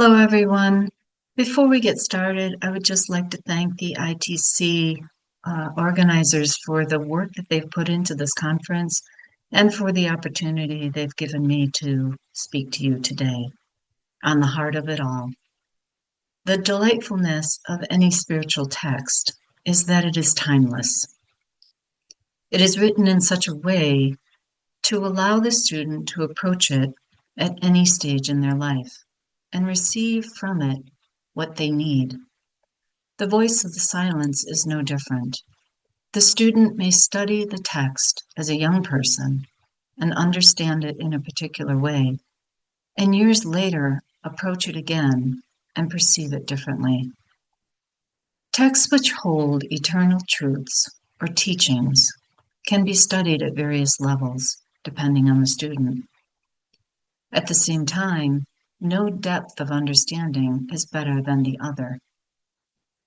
Hello, everyone. Before we get started, I would just like to thank the ITC organizers for the work that they've put into this conference and for the opportunity they've given me to speak to you today on the heart of it all. The delightfulness of any spiritual text is that it is timeless. It is written in such a way to allow the student to approach it at any stage in their life and receive from it what they need. The voice of the silence is no different. The student may study the text as a young person and understand it in a particular way, and years later approach it again and perceive it differently. Texts which hold eternal truths or teachings can be studied at various levels, depending on the student. At the same time, no depth of understanding is better than the other.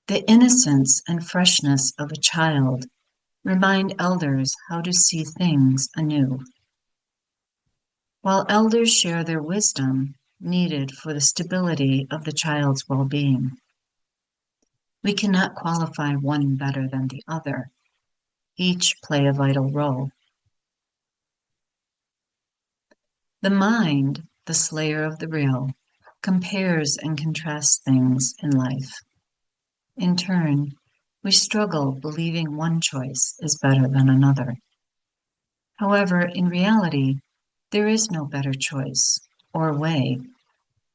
The innocence and freshness of a child remind elders how to see things anew, while elders share their wisdom needed for the stability of the child's well-being. We cannot qualify one better than the other. Each play a vital role. The mind, the slayer of the real, compares and contrasts things in life. In turn, we struggle believing one choice is better than another. However, in reality, there is no better choice or way.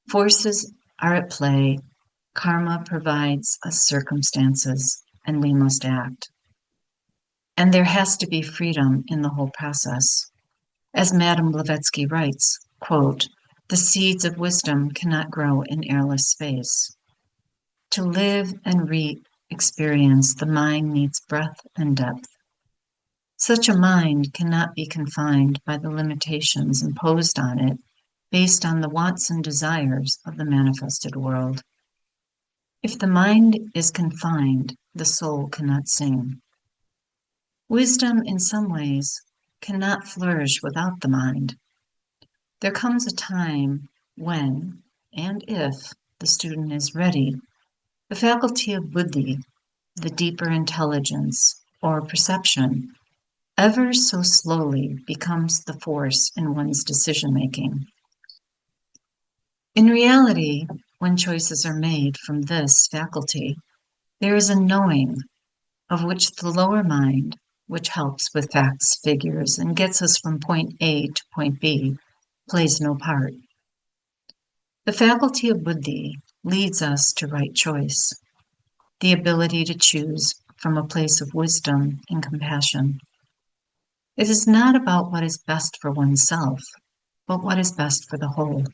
Forces are at play, karma provides us circumstances, and we must act. And there has to be freedom in the whole process. As Madame Blavatsky writes, quote, "The seeds of wisdom cannot grow in airless space. To live and re-experience, the mind needs breadth and depth. Such a mind cannot be confined by the limitations imposed on it based on the wants and desires of the manifested world. If the mind is confined, the soul cannot sing. Wisdom, in some ways, cannot flourish without the mind. There comes a time when, and if, the student is ready, the faculty of buddhi, the deeper intelligence or perception, ever so slowly becomes the force in one's decision-making. In reality, when choices are made from this faculty, there is a knowing of which the lower mind, which helps with facts, figures, and gets us from point A to point B, plays no part. The faculty of buddhi leads us to right choice, the ability to choose from a place of wisdom and compassion. It is not about what is best for oneself, but what is best for the whole.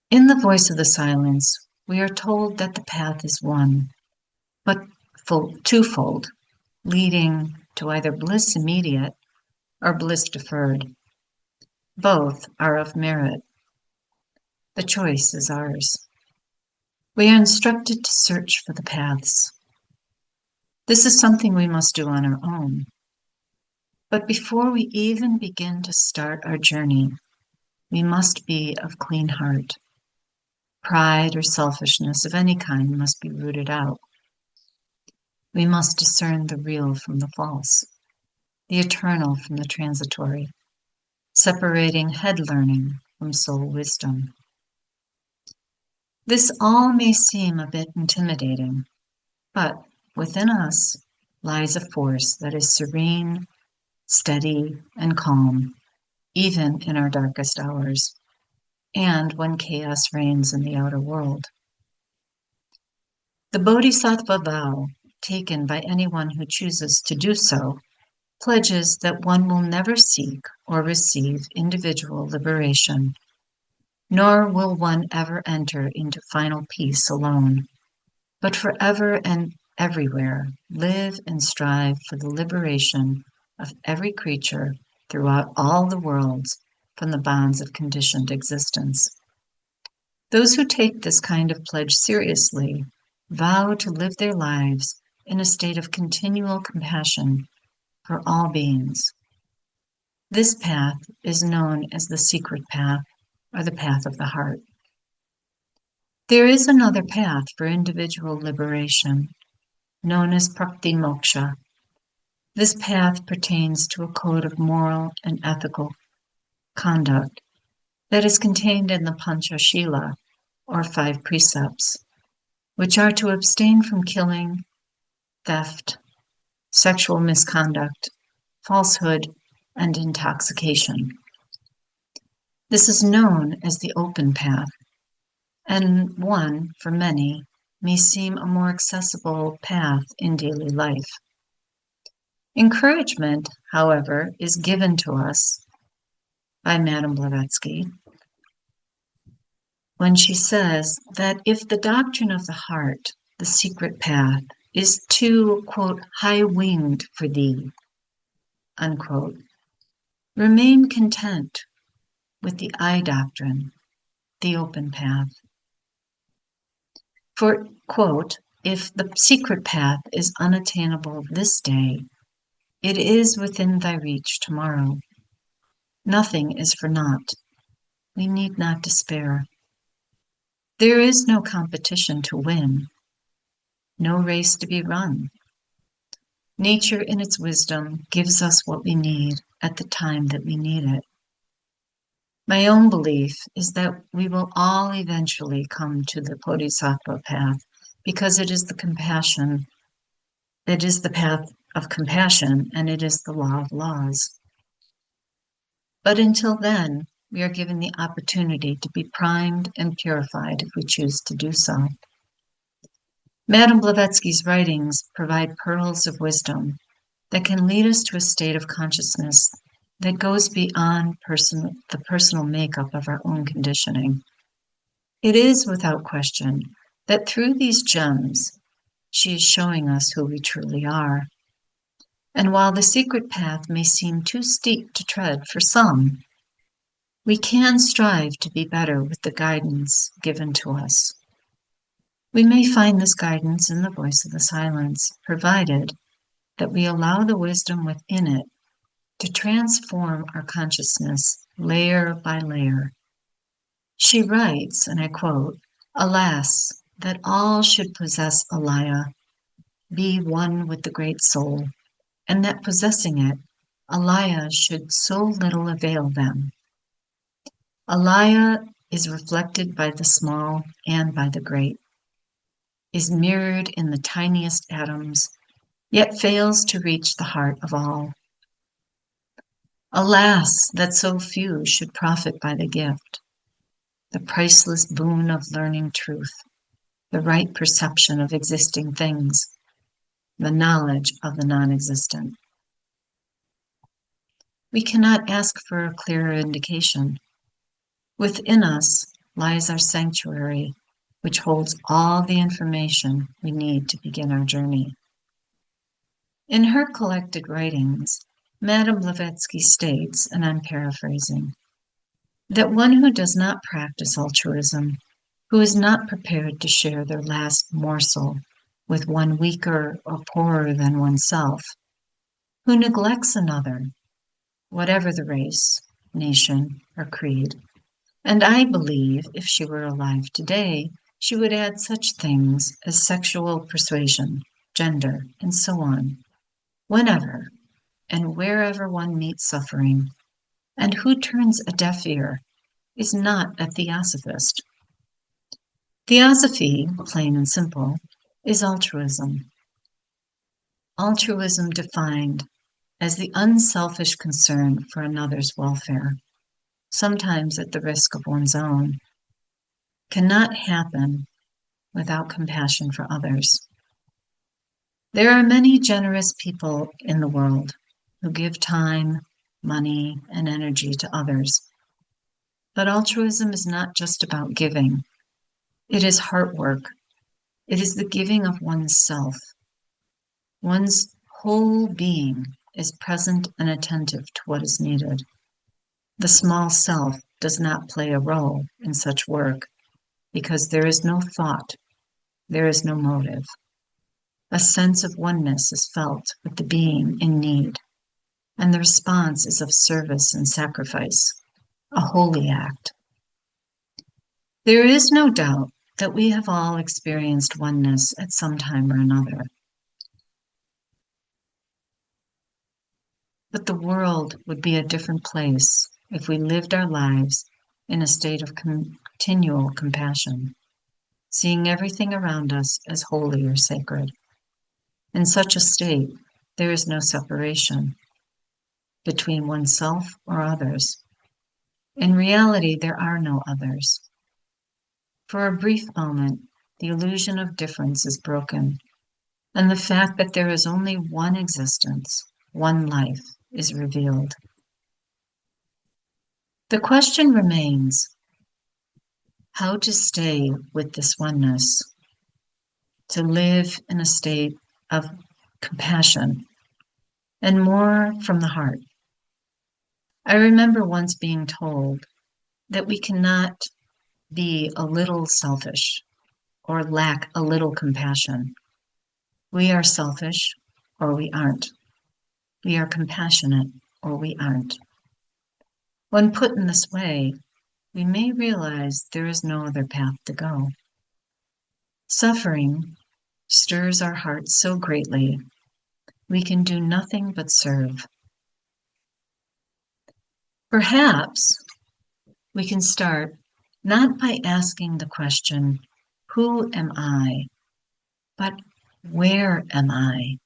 In the voice of the silence, we are told that the path is one, but twofold, leading to either bliss immediate or bliss deferred. Both are of merit. The choice is ours. We are instructed to search for the paths. This is something we must do on our own. But before we even begin to start our journey, we must be of clean heart. Pride or selfishness of any kind must be rooted out. We must discern the real from the false, the eternal from the transitory, separating head learning from soul wisdom. This all may seem a bit intimidating, but within us lies a force that is serene, steady, and calm, even in our darkest hours, and when chaos reigns in the outer world. The Bodhisattva vow, taken by anyone who chooses to do so, pledges that one will never seek or receive individual liberation, nor will one ever enter into final peace alone, but forever and everywhere live and strive for the liberation of every creature throughout all the worlds from the bonds of conditioned existence. Those who take this kind of pledge seriously vow to live their lives in a state of continual compassion for all beings. This path is known as the secret path or the path of the heart. There is another path for individual liberation, known as Prakti Moksha. This path pertains to a code of moral and ethical conduct that is contained in the Panchashila, or 5 precepts, which are to abstain from killing, theft, sexual misconduct, falsehood, and intoxication. This is known as the open path, and one, for many, may seem a more accessible path in daily life. Encouragement, however, is given to us by Madame Blavatsky when she says that if the doctrine of the heart, the secret path, is too, quote, high-winged for thee, unquote, remain content with the I doctrine, the open path. For, quote, if the secret path is unattainable this day, it is within thy reach tomorrow. Nothing is for naught. We need not despair. There is no competition to win, no race to be run. Nature in its wisdom gives us what we need at the time that we need it. My own belief is that we will all eventually come to the Bodhisattva path because it is the compassion, it is the path of compassion, and it is the law of laws. But until then, we are given the opportunity to be primed and purified if we choose to do so. Madame Blavatsky's writings provide pearls of wisdom that can lead us to a state of consciousness that goes beyond the personal makeup of our own conditioning. It is without question that through these gems, she is showing us who we truly are. And while the secret path may seem too steep to tread for some, we can strive to be better with the guidance given to us. We may find this guidance in the voice of the silence, provided that we allow the wisdom within it to transform our consciousness layer by layer. She writes, and I quote, "Alas, that all should possess alaya, be one with the great soul, and that possessing it, alaya should so little avail them. Alaya is reflected by the small and by the great, is mirrored in the tiniest atoms, yet fails to reach the heart of all. Alas, that so few should profit by the gift, the priceless boon of learning truth, the right perception of existing things, the knowledge of the non-existent." We cannot ask for a clearer indication. Within us lies our sanctuary, which holds all the information we need to begin our journey. In her collected writings, Madame Blavatsky states, and I'm paraphrasing, that one who does not practice altruism, who is not prepared to share their last morsel with one weaker or poorer than oneself, who neglects another, whatever the race, nation, or creed. And I believe if she were alive today, she would add such things as sexual persuasion, gender, and so on, whenever and wherever one meets suffering. And who turns a deaf ear is not a theosophist. Theosophy, plain and simple, is altruism. Altruism defined as the unselfish concern for another's welfare, sometimes at the risk of one's own, cannot happen without compassion for others. There are many generous people in the world who give time, money, and energy to others. But altruism is not just about giving. It is heart work. It is the giving of one's self. One's whole being is present and attentive to what is needed. The small self does not play a role in such work because there is no thought, there is no motive. A sense of oneness is felt with the being in need, and the response is of service and sacrifice, a holy act. There is no doubt that we have all experienced oneness at some time or another. But the world would be a different place if we lived our lives in a state of continual compassion, seeing everything around us as holy or sacred. In such a state, there is no separation between oneself or others. In reality, there are no others. For a brief moment, the illusion of difference is broken, and the fact that there is only one existence, one life, is revealed. The question remains how to stay with this oneness, to live in a state of compassion and more from the heart. I remember once being told that we cannot be a little selfish or lack a little compassion. We are selfish or we aren't. We are compassionate or we aren't. When put in this way, we may realize there is no other path to go. Suffering stirs our hearts so greatly, we can do nothing but serve. Perhaps we can start not by asking the question, who am I? But where am I?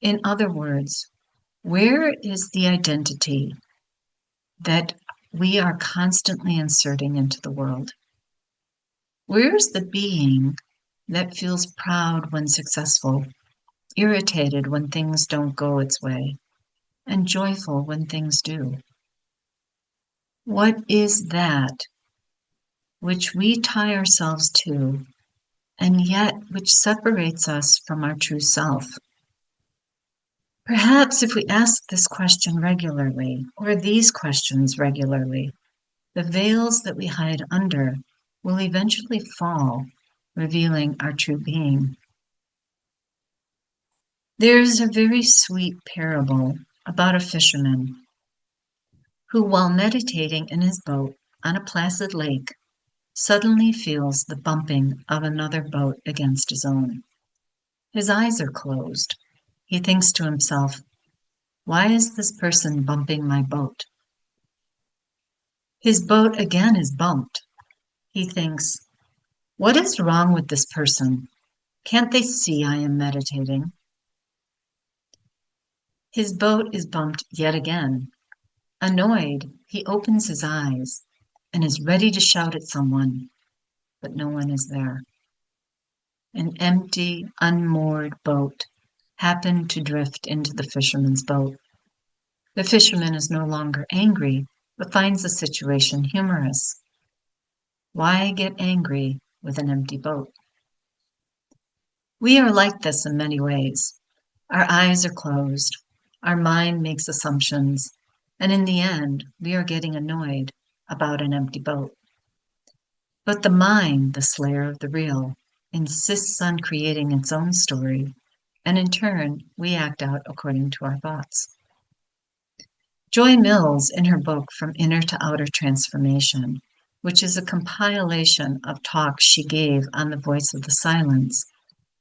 In other words, where is the identity that we are constantly inserting into the world? Where is the being that feels proud when successful, irritated when things don't go its way, and joyful when things do? What is that which we tie ourselves to, and yet which separates us from our true self? Perhaps if we ask this question regularly, or these questions regularly, the veils that we hide under will eventually fall, revealing our true being. There is a very sweet parable about a fisherman who, while meditating in his boat on a placid lake, suddenly feels the bumping of another boat against his own. His eyes are closed. He thinks to himself, why is this person bumping my boat? His boat again is bumped. He thinks, what is wrong with this person? Can't they see I am meditating? His boat is bumped yet again. Annoyed, he opens his eyes and is ready to shout at someone, but no one is there. An empty, unmoored boat happened to drift into the fisherman's boat. The fisherman is no longer angry, but finds the situation humorous. Why get angry with an empty boat? We are like this in many ways. Our eyes are closed, our mind makes assumptions, and in the end, we are getting annoyed about an empty boat. But the mind, the slayer of the real, insists on creating its own story, and in turn, we act out according to our thoughts. Joy Mills, in her book From Inner to Outer Transformation, which is a compilation of talks she gave on the voice of the silence,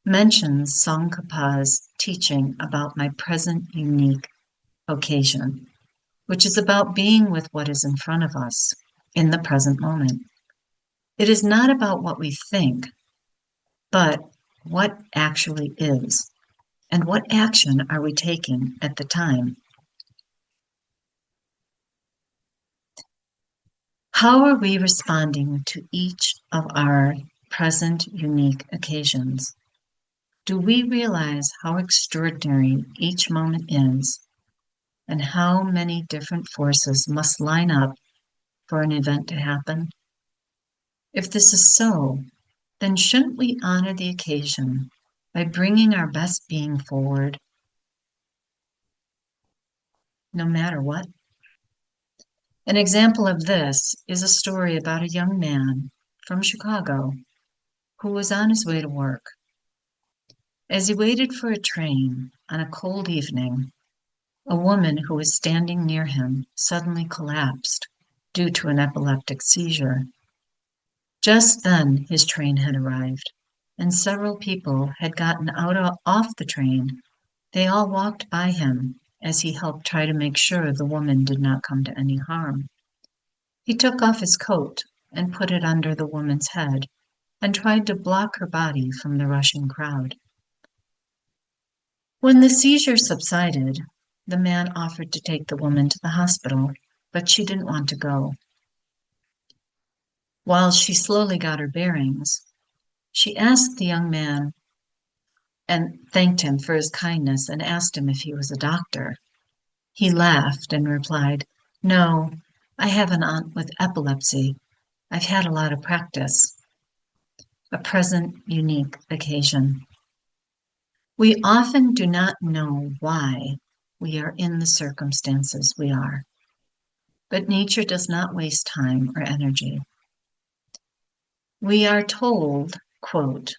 mentions Tsongkhapa's teaching about my present unique occasion, which is about being with what is in front of us in the present moment. It is not about what we think, but what actually is, and what action are we taking at the time. How are we responding to each of our present unique occasions? Do we realize how extraordinary each moment is, and how many different forces must line up for an event to happen? If this is so, then shouldn't we honor the occasion by bringing our best being forward, no matter what? An example of this is a story about a young man from Chicago who was on his way to work. As he waited for a train on a cold evening, a woman who was standing near him suddenly collapsed due to an epileptic seizure. Just then his train had arrived, and several people had gotten off the train. They all walked by him as he helped try to make sure the woman did not come to any harm. He took off his coat and put it under the woman's head and tried to block her body from the rushing crowd. When the seizure subsided, the man offered to take the woman to the hospital, but she didn't want to go. While she slowly got her bearings, she asked the young man and thanked him for his kindness and asked him if he was a doctor. He laughed and replied, "No, I have an aunt with epilepsy. I've had a lot of practice." A present, unique occasion. We often do not know why we are in the circumstances we are, but nature does not waste time or energy. We are told, quote,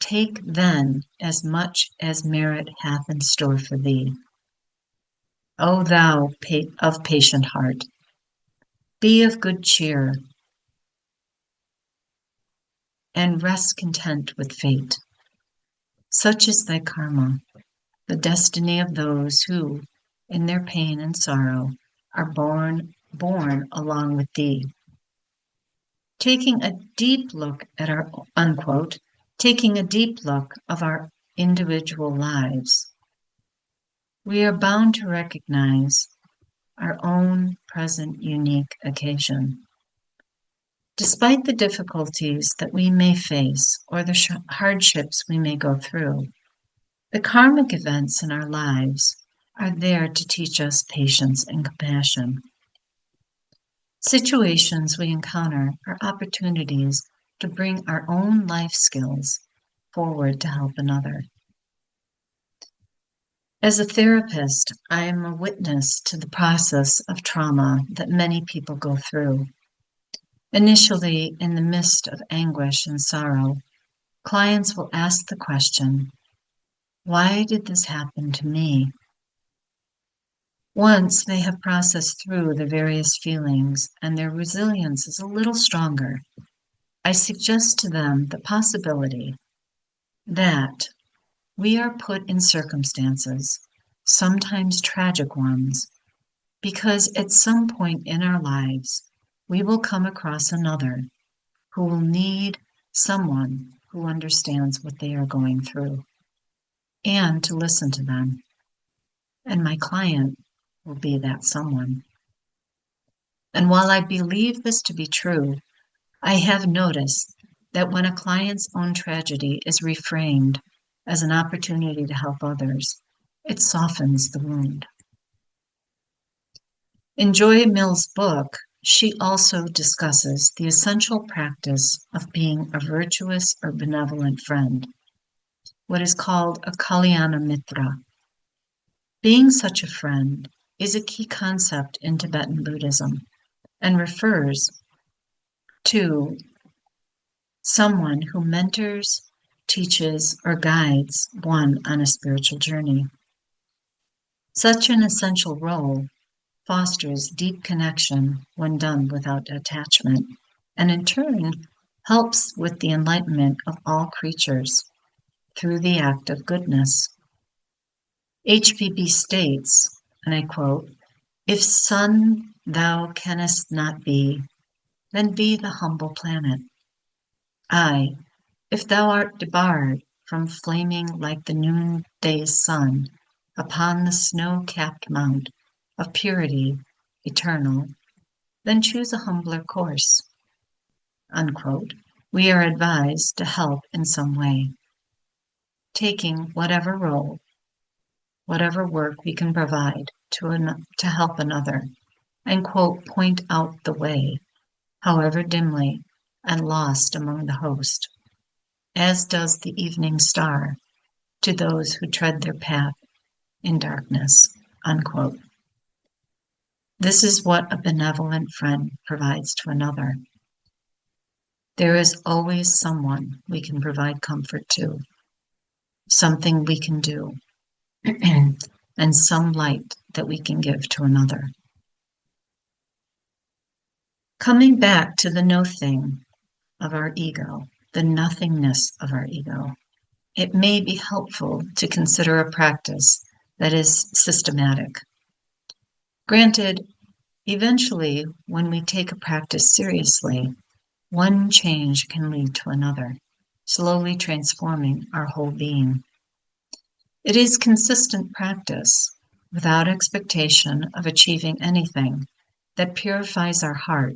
"Take then as much as merit hath in store for thee. O thou of patient heart, be of good cheer, and rest content with fate. Such is thy karma, the destiny of those who, in their pain and sorrow, are born along with thee." Taking a deep look at our unquote, taking a deep look of our individual lives, we are bound to recognize our own present unique occasion. Despite the difficulties that we may face or the hardships we may go through, the karmic events in our lives are there to teach us patience and compassion. Situations we encounter are opportunities to bring our own life skills forward to help another. As a therapist, I am a witness to the process of trauma that many people go through. Initially, in the midst of anguish and sorrow, clients will ask the question, "Why did this happen to me?" Once they have processed through the various feelings and their resilience is a little stronger, I suggest to them the possibility that we are put in circumstances, sometimes tragic ones, because at some point in our lives, we will come across another who will need someone who understands what they are going through and to listen to them. And my client will be that someone. And while I believe this to be true, I have noticed that when a client's own tragedy is reframed as an opportunity to help others, it softens the wound. In Joy Mill's book, she also discusses the essential practice of being a virtuous or benevolent friend, what is called a Kalyana Mitra. Being such a friend is a key concept in Tibetan Buddhism and refers to someone who mentors, teaches, or guides one on a spiritual journey. Such an essential role fosters deep connection when done without attachment, and in turn helps with the enlightenment of all creatures through the act of goodness. HPB states, and I quote, "If sun thou canst not be, then be the humble planet. Aye, if thou art debarred from flaming like the noonday sun upon the snow-capped mount of purity eternal, then choose a humbler course." Unquote. We are advised to help in some way, taking whatever role, whatever work we can provide to help another, and quote, "point out the way, however dimly and lost among the host, as does the evening star to those who tread their path in darkness." Unquote. This is what a benevolent friend provides to another. There is always someone we can provide comfort to, something we can do, and some light that we can give to another. Coming back to the no thing, of our ego, the nothingness of our ego, it may be helpful to consider a practice that is systematic. Granted, eventually, when we take a practice seriously, one change can lead to another, slowly transforming our whole being. It is consistent practice, without expectation of achieving anything, that purifies our heart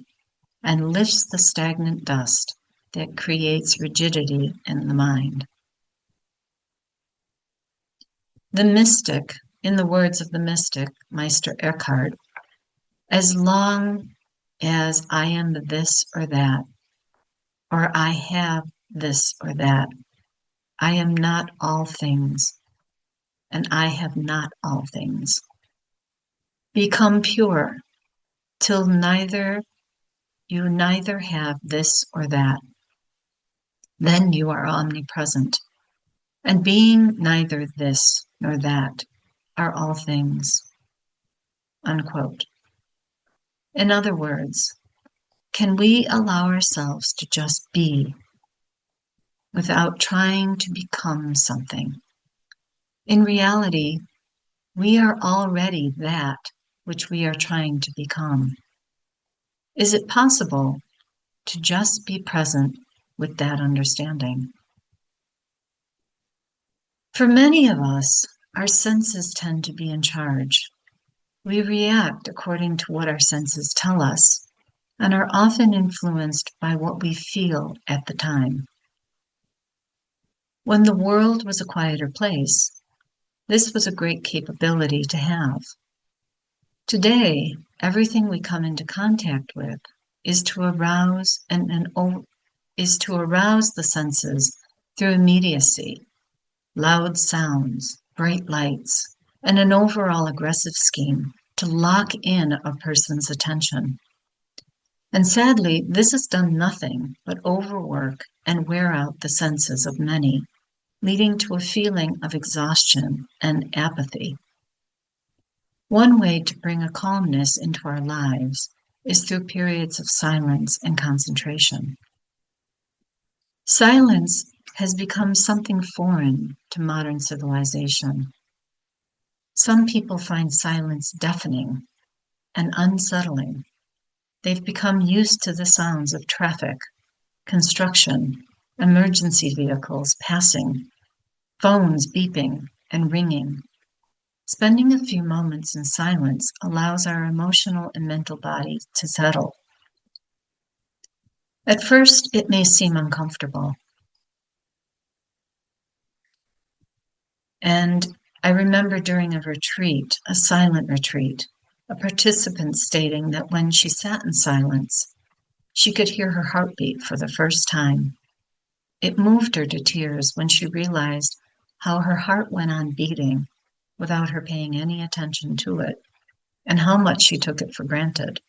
and lifts the stagnant dust that creates rigidity in the mind. The mystic, in the words of the mystic, Meister Eckhart, as long as I am this or that, or I have this or that, I am not all things, and I have not all things. Become pure, till you neither have this or that. Then you are omnipresent, and being neither this nor that are all things. Unquote. In other words, can we allow ourselves to just be without trying to become something? In reality, we are already that which we are trying to become. Is it possible to just be present with that understanding? For many of us, our senses tend to be in charge. We react according to what our senses tell us and are often influenced by what we feel at the time. When the world was a quieter place, this was a great capability to have. Today, everything we come into contact with is to arouse the senses through immediacy, loud sounds, bright lights, and an overall aggressive scheme to lock in a person's attention. And sadly, this has done nothing but overwork and wear out the senses of many, leading to a feeling of exhaustion and apathy. One way to bring a calmness into our lives is through periods of silence and concentration. Silence has become something foreign to modern civilization. Some people find silence deafening and unsettling. They've become used to the sounds of traffic, construction, emergency vehicles passing, phones beeping and ringing. Spending a few moments in silence allows our emotional and mental body to settle. At first, it may seem uncomfortable. And I remember during a retreat, a silent retreat, a participant stating that when she sat in silence, she could hear her heartbeat for the first time. It moved her to tears when she realized how her heart went on beating without her paying any attention to it, and how much she took it for granted.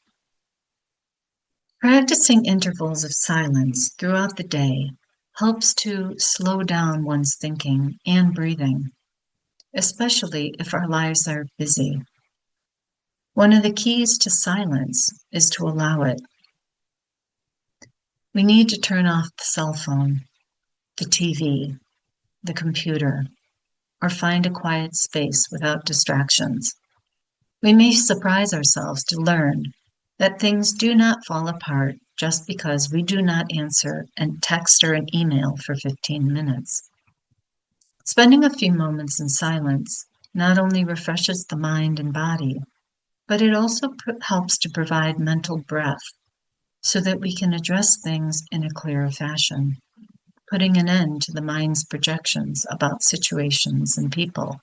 Practicing intervals of silence throughout the day helps to slow down one's thinking and breathing, especially if our lives are busy. One of the keys to silence is to allow it. We need to turn off the cell phone, the TV, the computer, or find a quiet space without distractions. We may surprise ourselves to learn that things do not fall apart just because we do not answer a text or an email for 15 minutes. Spending a few moments in silence not only refreshes the mind and body, but it also helps to provide mental breath so that we can address things in a clearer fashion, putting an end to the mind's projections about situations and people.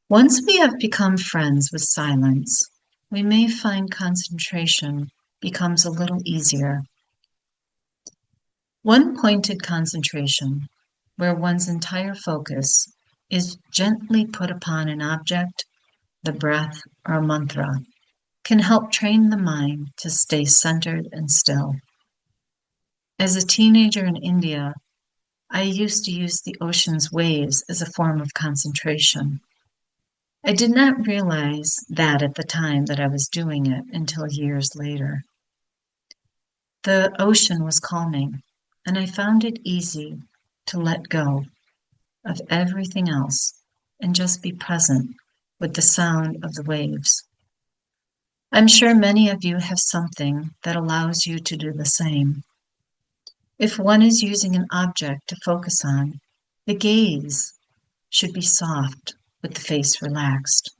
Once we have become friends with silence, we may find concentration becomes a little easier. One pointed concentration, where one's entire focus is gently put upon an object, the breath, or a mantra, can help train the mind to stay centered and still. As a teenager in India, I used to use the ocean's waves as a form of concentration. I did not realize that at the time that I was doing it until years later. The ocean was calming, and I found it easy to let go of everything else and just be present with the sound of the waves. I'm sure many of you have something that allows you to do the same. If one is using an object to focus on, the gaze should be soft with the face relaxed.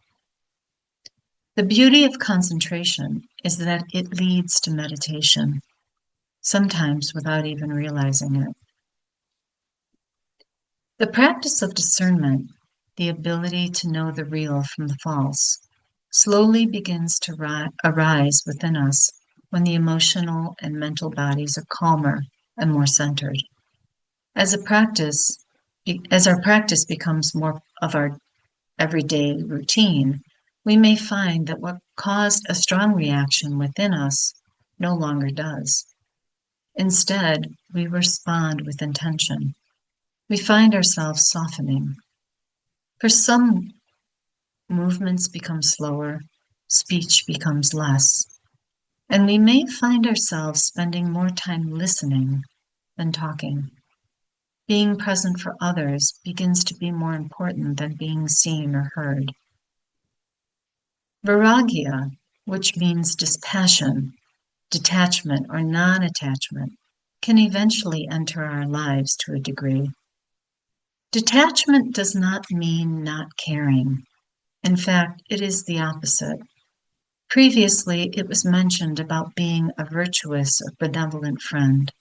The beauty of concentration is that it leads to meditation, sometimes without even realizing it. The practice of discernment, the ability to know the real from the false, slowly begins to arise within us when the emotional and mental bodies are calmer and more centered. As our practice becomes more of our everyday routine, we may find that what caused a strong reaction within us no longer does. Instead, we respond with intention. We find ourselves softening. For some, movements become slower, speech becomes less, and we may find ourselves spending more time listening than talking. Being present for others begins to be more important than being seen or heard. Vairagya, which means dispassion, detachment, or non-attachment, can eventually enter our lives to a degree. Detachment does not mean not caring. In fact, it is the opposite. Previously, it was mentioned about being a virtuous or benevolent friend.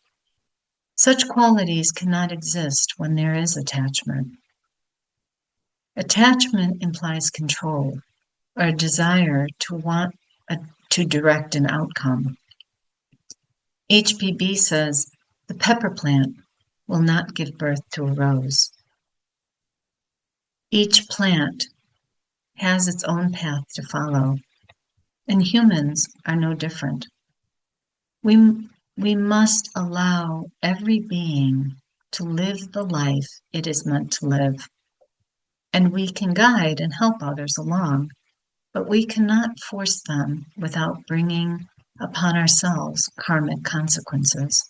Such qualities cannot exist when there is attachment. Attachment implies control, or a desire to direct an outcome. HPB says the pepper plant will not give birth to a rose. Each plant has its own path to follow, and humans are no different. We must allow every being to live the life it is meant to live, and we can guide and help others along, but we cannot force them without bringing upon ourselves karmic consequences.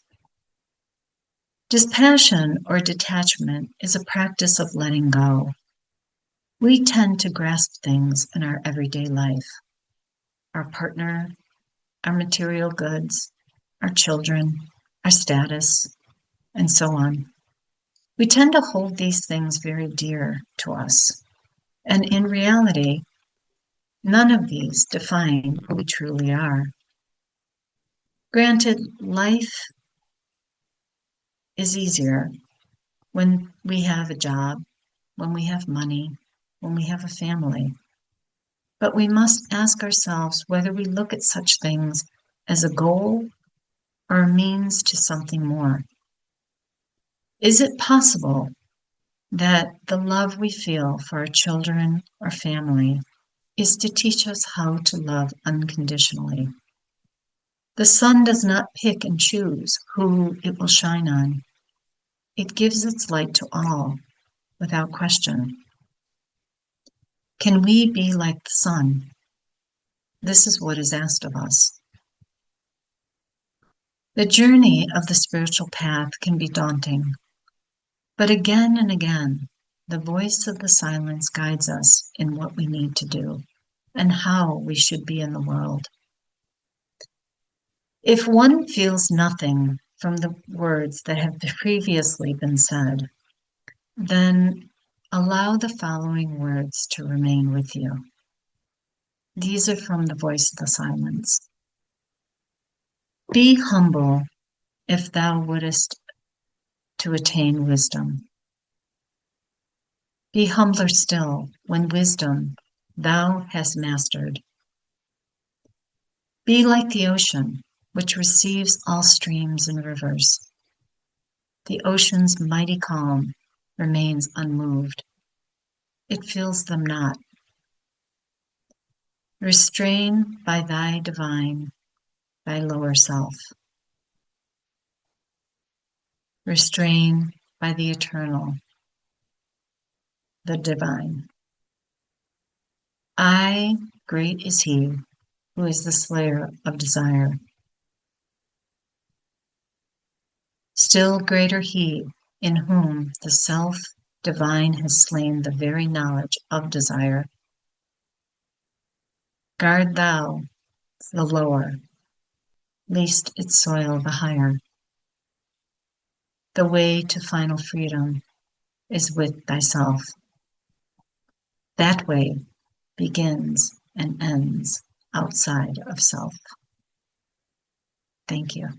Dispassion or detachment is a practice of letting go. We tend to grasp things in our everyday life: our partner, our material goods, our children, our status, and so on. We tend to hold these things very dear to us, and in reality, none of these define who we truly are. Granted, life is easier when we have a job, when we have money, when we have a family. But we must ask ourselves whether we look at such things as a goal or a means to something more. Is it possible that the love we feel for our children or family is to teach us how to love unconditionally? The sun does not pick and choose who it will shine on. It gives its light to all, without question. Can we be like the sun? This is what is asked of us. The journey of the spiritual path can be daunting, but again and again, the voice of the silence guides us in what we need to do and how we should be in the world. If one feels nothing from the words that have previously been said, then allow the following words to remain with you. These are from the voice of the silence. Be humble if thou wouldest to attain wisdom. Be humbler still when wisdom thou hast mastered. Be like the ocean, which receives all streams and rivers. The ocean's mighty calm remains unmoved. It feels them not. Restrain by thy divine, thy lower self. Restrain by the eternal, the divine. I, great is he who is the slayer of desire. Still greater he, in whom the self divine has slain the very knowledge of desire. Guard thou the lower, lest it soil the higher. The way to final freedom is with thyself. That way begins and ends outside of self. Thank you.